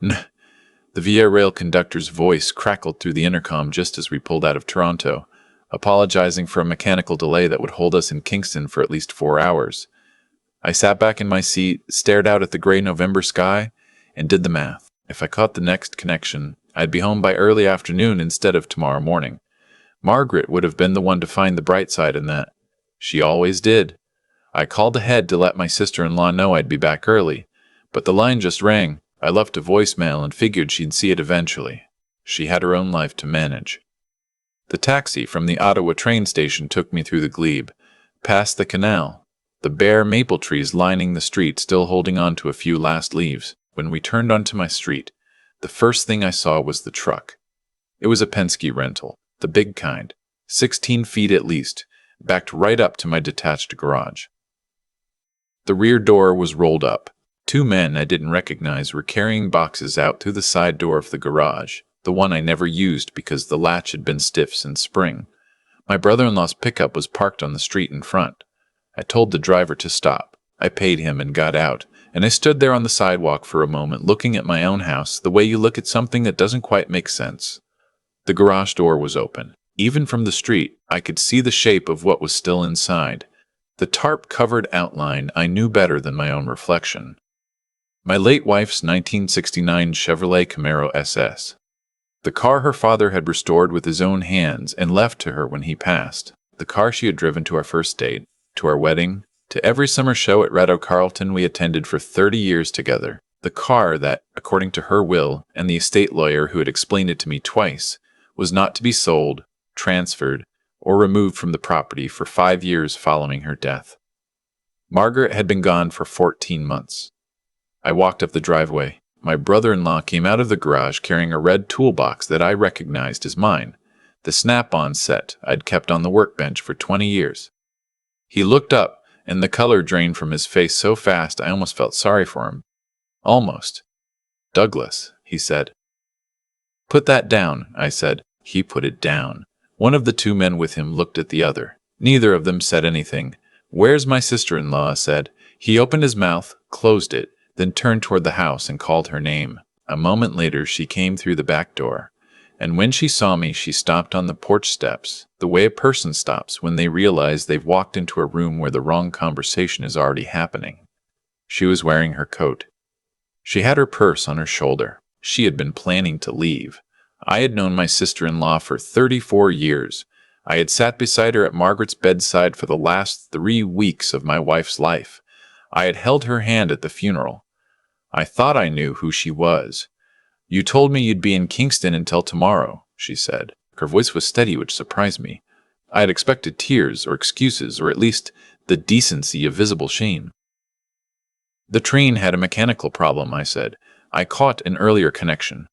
The Via Rail conductor's voice crackled through the intercom just as we pulled out of Toronto, apologizing for a mechanical delay that would hold us in Kingston for at least 4 hours. I sat back in my seat, stared out at the gray November sky, and did the math. If I caught the next connection, I'd be home by early afternoon instead of tomorrow morning. Margaret would have been the one to find the bright side in that. She always did. I called ahead to let my sister-in-law know I'd be back early, but the line just rang. I left a voicemail and figured she'd see it eventually. She had her own life to manage. The taxi from the Ottawa train station took me through the glebe, past the canal, the bare maple trees lining the street still holding on to a few last leaves. When we turned onto my street, the first thing I saw was the truck. It was a Penske rental, the big kind, 16 feet at least, backed right up to my detached garage. The rear door was rolled up. 2 men I didn't recognize were carrying boxes out through the side door of the garage, the one I never used because the latch had been stiff since spring. My brother-in-law's pickup was parked on the street in front. I told the driver to stop. I paid him and got out, and I stood there on the sidewalk for a moment looking at my own house the way you look at something that doesn't quite make sense. The garage door was open. Even from the street, I could see the shape of what was still inside. The tarp-covered outline I knew better than my own reflection. My late wife's 1969 Chevrolet Camaro SS. The car her father had restored with his own hands and left to her when he passed. The car she had driven to our first date, to our wedding, to every summer show at Red Oak Carlton we attended for 30 years together. The car that, according to her will and the estate lawyer who had explained it to me twice, was not to be sold, transferred, or removed from the property for 5 years following her death. Margaret had been gone for 14 months. I walked up the driveway. My brother-in-law came out of the garage carrying a red toolbox that I recognized as mine, the Snap-on set I'd kept on the workbench for 20 years. He looked up, and the color drained from his face so fast I almost felt sorry for him. Almost. "Douglas," he said. "Put that down," I said. He put it down. One of the 2 men with him looked at the other. Neither of them said anything. "Where's my sister-in-law?" I said. He opened his mouth, closed it, then turned toward the house and called her name. A moment later, she came through the back door, and when she saw me, she stopped on the porch steps, the way a person stops when they realize they've walked into a room where the wrong conversation is already happening. She was wearing her coat. She had her purse on her shoulder. She had been planning to leave. I had known my sister-in-law for 34 years. I had sat beside her at Margaret's bedside for the last 3 weeks of my wife's life. I had held her hand at the funeral. I thought I knew who she was. "You told me you'd be in Kingston until tomorrow," she said. Her voice was steady, which surprised me. I had expected tears or excuses, or at least the decency of visible shame. "The train had a mechanical problem," I said. "I caught an earlier connection."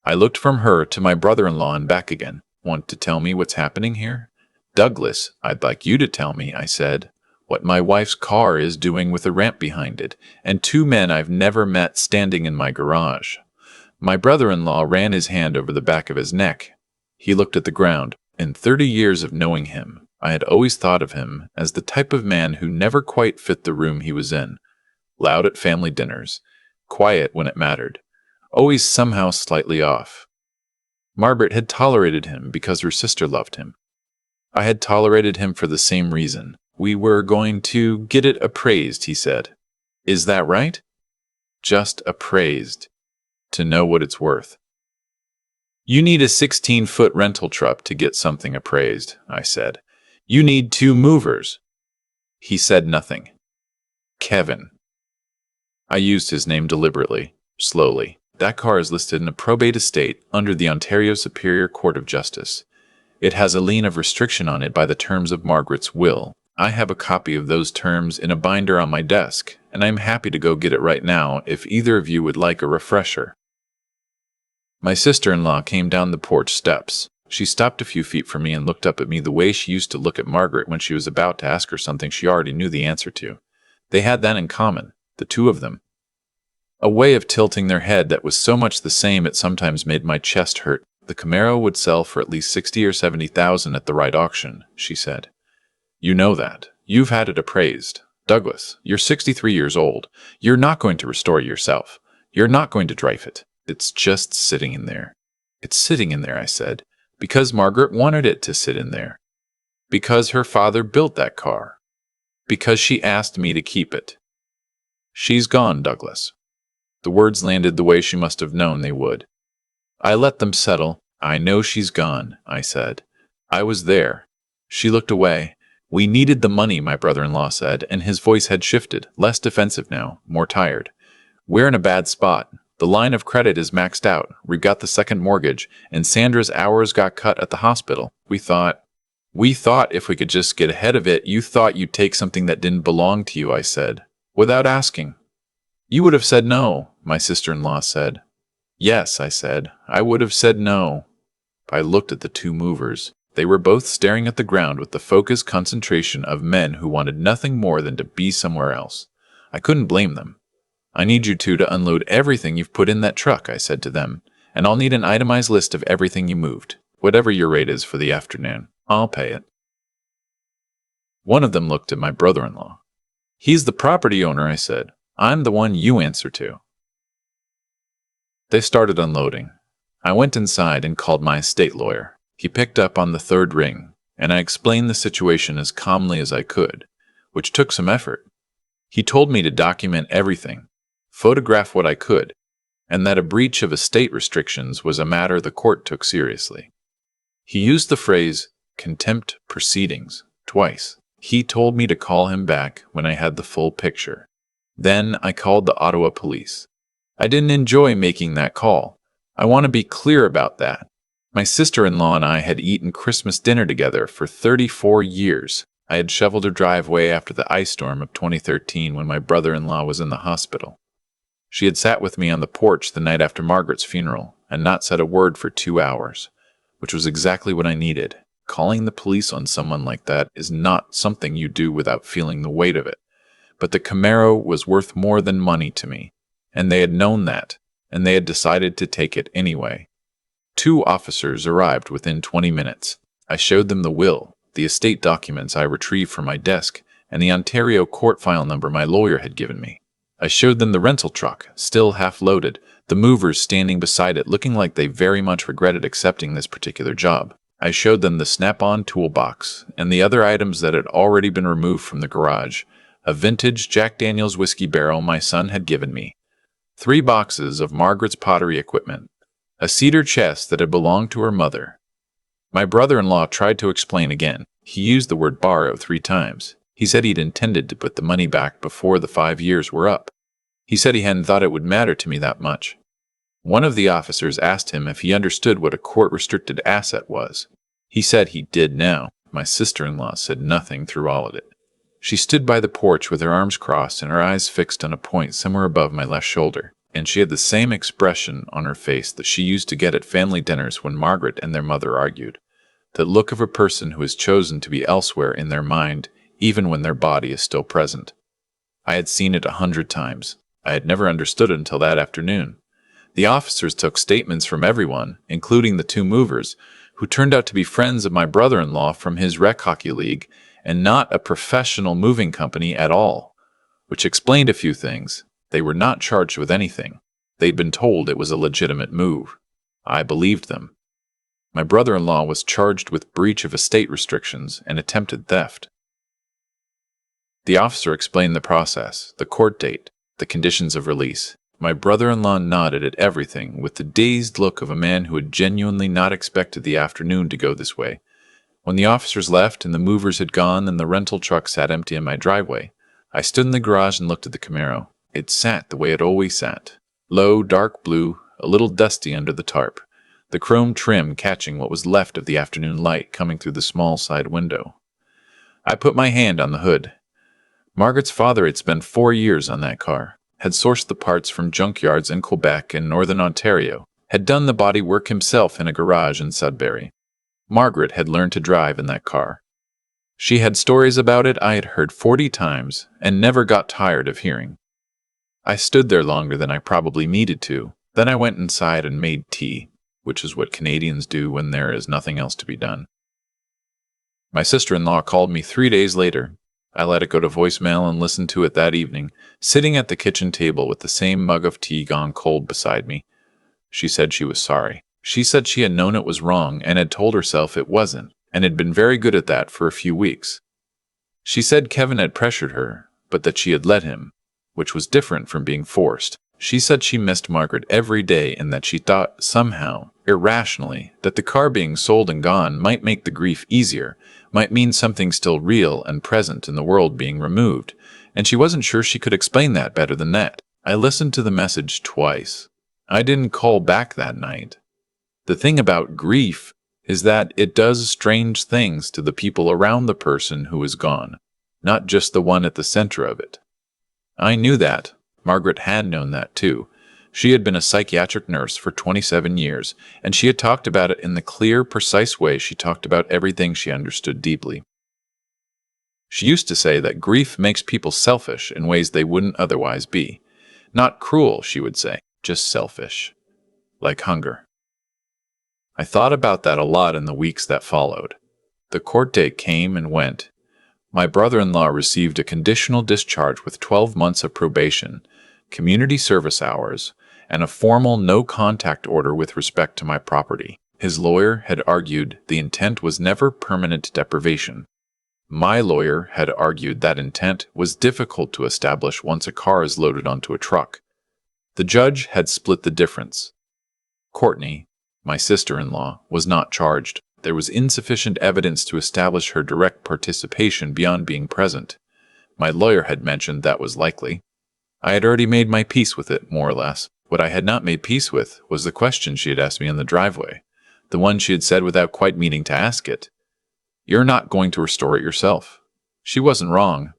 I looked from her to my brother-in-law and back again. "Want to tell me what's happening here?" "Douglas, I'd like you to tell me," I said, "what my wife's car is doing with a ramp behind it, and 2 men I've never met standing in my garage." My brother-in-law ran his hand over the back of his neck. He looked at the ground. In 30 years of knowing him, I had always thought of him as the type of man who never quite fit the room he was in. Loud at family dinners, quiet when it mattered, always somehow slightly off. Margaret had tolerated him because her sister loved him. I had tolerated him for the same reason. "We were going to get it appraised," he said. "Is that right?" "Just appraised. To know what it's worth." "You need a 16-foot rental truck to get something appraised," I said. "You need 2 movers." He said nothing. "Kevin." I used his name deliberately, slowly. "That car is listed in a probate estate under the Ontario Superior Court of Justice. It has a lien of restriction on it by the terms of Margaret's will. I have a copy of those terms in a binder on my desk, and I'm happy to go get it right now if either of you would like a refresher." My sister-in-law came down the porch steps. She stopped a few feet from me and looked up at me the way she used to look at Margaret when she was about to ask her something she already knew the answer to. They had that in common, the 2 of them. A way of tilting their head that was so much the same it sometimes made my chest hurt. "The Camaro would sell for at least 60 or 70,000 at the right auction," she said. "You know that. You've had it appraised. Douglas, you're 63 years old. You're not going to restore it yourself. You're not going to drive it. It's just sitting in there. It's sitting in there, I said, because Margaret wanted it to sit in there. Because her father built that car. Because she asked me to keep it. She's gone, Douglas. The words landed the way she must have known they would. I let them settle. I know she's gone, I said. I was there. She looked away. We needed the money, my brother-in-law said, and his voice had shifted, less defensive now, more tired. We're in a bad spot. The line of credit is maxed out. We've got the second mortgage, and Sandra's hours got cut at the hospital. We thought if we could just get ahead of it, you thought you'd take something that didn't belong to you, I said, without asking. You would have said no, my sister-in-law said. Yes, I said. I would have said no. I looked at the two movers. They were both staring at the ground with the focused concentration of men who wanted nothing more than to be somewhere else. I couldn't blame them. I need you two to unload everything you've put in that truck, I said to them, and I'll need an itemized list of everything you moved. Whatever your rate is for the afternoon, I'll pay it. One of them looked at my brother-in-law. He's the property owner, I said. I'm the one you answer to. They started unloading. I went inside and called my estate lawyer. He picked up on the third ring, and I explained the situation as calmly as I could, which took some effort. He told me to document everything, photograph what I could, and that a breach of estate restrictions was a matter the court took seriously. He used the phrase, contempt proceedings, twice. He told me to call him back when I had the full picture. Then I called the Ottawa police. I didn't enjoy making that call. I want to be clear about that. My sister-in-law and I had eaten Christmas dinner together for 34 years. I had shoveled her driveway after the ice storm of 2013 when my brother-in-law was in the hospital. She had sat with me on the porch the night after Margaret's funeral and not said a word for 2 hours, which was exactly what I needed. Calling the police on someone like that is not something you do without feeling the weight of it. But the Camaro was worth more than money to me, and they had known that, and they had decided to take it anyway. 2 officers arrived within 20 minutes. I showed them the will, the estate documents I retrieved from my desk, and the Ontario court file number my lawyer had given me. I showed them the rental truck, still half loaded, the movers standing beside it looking like they very much regretted accepting this particular job. I showed them the snap-on toolbox and the other items that had already been removed from the garage, a vintage Jack Daniel's whiskey barrel my son had given me, 3 boxes of Margaret's pottery equipment, a cedar chest that had belonged to her mother. My brother-in-law tried to explain again. He used the word borrow 3 times. He said he'd intended to put the money back before the 5 years were up. He said he hadn't thought it would matter to me that much. One of the officers asked him if he understood what a court-restricted asset was. He said he did now. My sister-in-law said nothing through all of it. She stood by the porch with her arms crossed and her eyes fixed on a point somewhere above my left shoulder, and she had the same expression on her face that she used to get at family dinners when Margaret and their mother argued. That look of a person who has chosen to be elsewhere in their mind, even when their body is still present. I had seen it 100 times. I had never understood it until that afternoon. The officers took statements from everyone, including the 2 movers, who turned out to be friends of my brother-in-law from his rec hockey league, and not a professional moving company at all, which explained a few things. They were not charged with anything. They'd been told it was a legitimate move. I believed them. My brother-in-law was charged with breach of estate restrictions and attempted theft. The officer explained the process, the court date, the conditions of release. My brother-in-law nodded at everything with the dazed look of a man who had genuinely not expected the afternoon to go this way. When the officers left and the movers had gone and the rental truck sat empty in my driveway, I stood in the garage and looked at the Camaro. It sat the way it always sat. Low, dark blue, a little dusty under the tarp, the chrome trim catching what was left of the afternoon light coming through the small side window. I put my hand on the hood. Margaret's father had spent 4 years on that car, had sourced the parts from junkyards in Quebec and northern Ontario, had done the body work himself in a garage in Sudbury. Margaret had learned to drive in that car. She had stories about it I had heard 40 times and never got tired of hearing. I stood there longer than I probably needed to. Then I went inside and made tea, which is what Canadians do when there is nothing else to be done. My sister-in-law called me 3 days later. I let it go to voicemail and listened to it that evening, sitting at the kitchen table with the same mug of tea gone cold beside me. She said she was sorry. She said she had known it was wrong and had told herself it wasn't, and had been very good at that for a few weeks. She said Kevin had pressured her, but that she had let him, which was different from being forced. She said she missed Margaret every day and that she thought somehow, irrationally, that the car being sold and gone might make the grief easier, might mean something still real and present in the world being removed, and she wasn't sure she could explain that better than that. I listened to the message twice. I didn't call back that night. The thing about grief is that it does strange things to the people around the person who is gone, not just the one at the center of it. I knew that. Margaret had known that too. She had been a psychiatric nurse for 27 years, and she had talked about it in the clear, precise way she talked about everything she understood deeply. She used to say that grief makes people selfish in ways they wouldn't otherwise be. Not cruel, she would say, just selfish. Like hunger. I thought about that a lot in the weeks that followed. The court date came and went. My brother-in-law received a conditional discharge with 12 months of probation, community service hours, and a formal no-contact order with respect to my property. His lawyer had argued the intent was never permanent deprivation. My lawyer had argued that intent was difficult to establish once a car is loaded onto a truck. The judge had split the difference. Courtney, my sister-in-law, was not charged. There was insufficient evidence to establish her direct participation beyond being present. My lawyer had mentioned that was likely. I had already made my peace with it, more or less. What I had not made peace with was the question she had asked me in the driveway, the one she had said without quite meaning to ask it. "You're not going to restore it yourself." She wasn't wrong.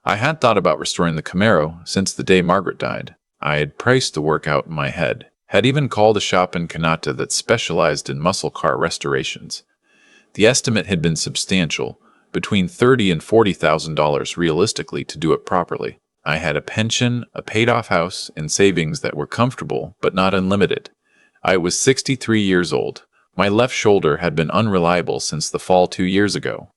I had thought about restoring the Camaro since the day Margaret died. I had priced the work out in my head, had even called a shop in Kanata that specialized in muscle car restorations. The estimate had been substantial, between $30,000 and $40,000 realistically to do it properly. I had a pension, a paid-off house, and savings that were comfortable but not unlimited. I was 63 years old. My left shoulder had been unreliable since the fall 2 years ago.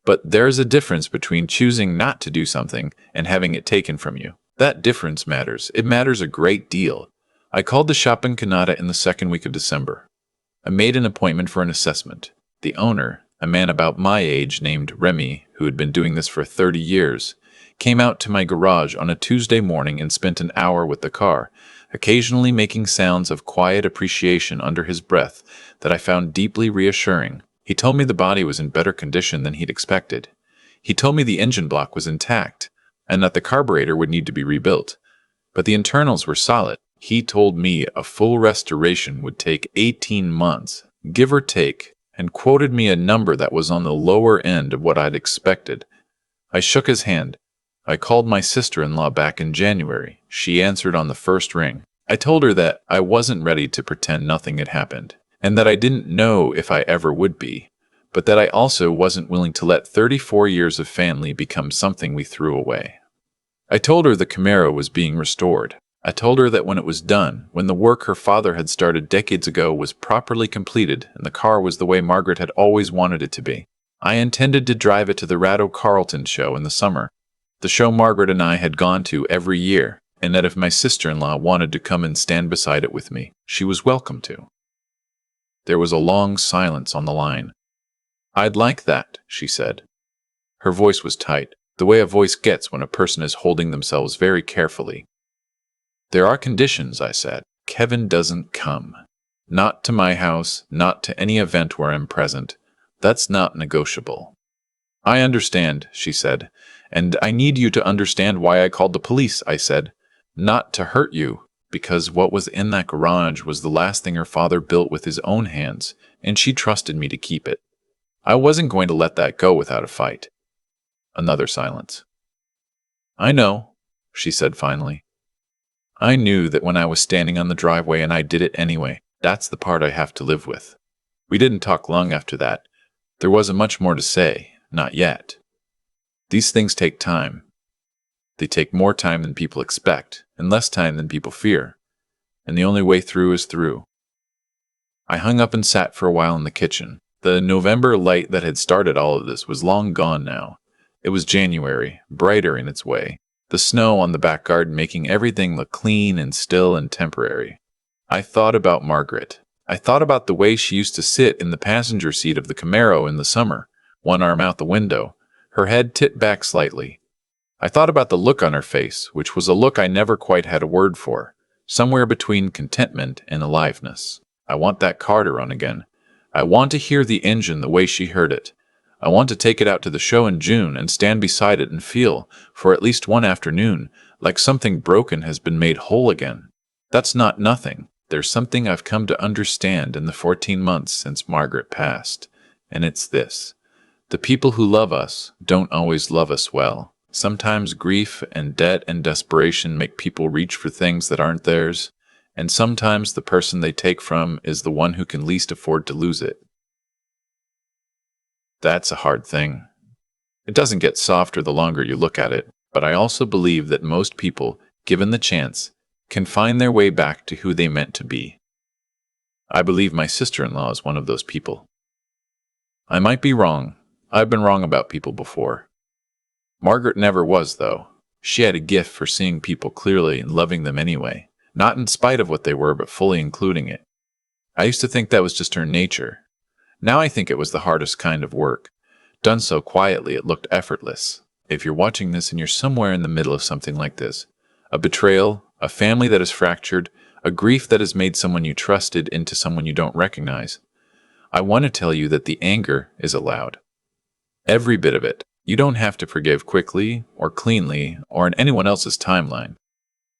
But there's a difference between choosing not to do something and having it taken from you. That difference matters. It matters a great deal. I called the shop in Kanata in the second week of December. I made an appointment for an assessment. The owner, a man about my age named Remy, who had been doing this for 30 years, came out to my garage on a Tuesday morning and spent an hour with the car, occasionally making sounds of quiet appreciation under his breath that I found deeply reassuring. He told me the body was in better condition than he'd expected. He told me the engine block was intact, and that the carburetor would need to be rebuilt. But the internals were solid. He told me a full restoration would take 18 months, give or take, and quoted me a number that was on the lower end of what I'd expected. I shook his hand. I called my sister-in-law back in January. She answered on the first ring. I told her that I wasn't ready to pretend nothing had happened, and that I didn't know if I ever would be, but that I also wasn't willing to let 34 years of family become something we threw away. I told her the Camaro was being restored. I told her that when it was done, when the work her father had started decades ago was properly completed and the car was the way Margaret had always wanted it to be, I intended to drive it to the Rado Carlton show in the summer, the show Margaret and I had gone to every year, and that if my sister-in-law wanted to come and stand beside it with me, she was welcome to. There was a long silence on the line. "I'd like that," she said. Her voice was tight, the way a voice gets when a person is holding themselves very carefully. "There are conditions," I said. "Kevin doesn't come. Not to my house, not to any event where I'm present. That's not negotiable." "I understand," she said. "And I need you to understand why I called the police," I said. "Not to hurt you, because what was in that garage was the last thing her father built with his own hands, and she trusted me to keep it. I wasn't going to let that go without a fight." Another silence. "I know," she said finally. I knew that when I was standing on the driveway and I did it anyway. That's the part I have to live with. We didn't talk long after that. There wasn't much more to say, not yet. These things take time. They take more time than people expect, and less time than people fear. And the only way through is through. I hung up and sat for a while in the kitchen. The November light that had started all of this was long gone now. It was January, brighter in its way, the snow on the back garden making everything look clean and still and temporary. I thought about Margaret. I thought about the way she used to sit in the passenger seat of the Camaro in the summer, one arm out the window, her head tipped back slightly. I thought about the look on her face, which was a look I never quite had a word for, somewhere between contentment and aliveness. I want that car to run again. I want to hear the engine the way she heard it. I want to take it out to the show in June and stand beside it and feel, for at least one afternoon, like something broken has been made whole again. That's not nothing. There's something I've come to understand in the 14 months since Margaret passed, and it's this. The people who love us don't always love us well. Sometimes grief and debt and desperation make people reach for things that aren't theirs, and sometimes the person they take from is the one who can least afford to lose it. That's a hard thing. It doesn't get softer the longer you look at it, but I also believe that most people, given the chance, can find their way back to who they meant to be. I believe my sister-in-law is one of those people. I might be wrong. I've been wrong about people before. Margaret never was, though. She had a gift for seeing people clearly and loving them anyway, not in spite of what they were, but fully including it. I used to think that was just her nature. Now I think it was the hardest kind of work. Done so quietly, it looked effortless. If you're watching this and you're somewhere in the middle of something like this, a betrayal, a family that is fractured, a grief that has made someone you trusted into someone you don't recognize, I want to tell you that the anger is allowed. Every bit of it. You don't have to forgive quickly or cleanly or in anyone else's timeline.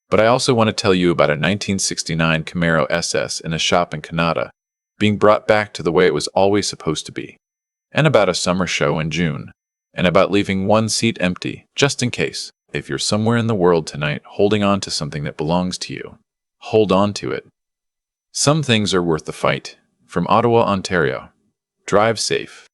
But I also want to tell you about a 1969 Camaro SS in a shop in Canada being brought back to the way it was always supposed to be, and about a summer show in June, and about leaving one seat empty, just in case. If you're somewhere in the world tonight holding on to something that belongs to you, hold on to it. Some things are worth the fight. From Ottawa, Ontario. Drive safe.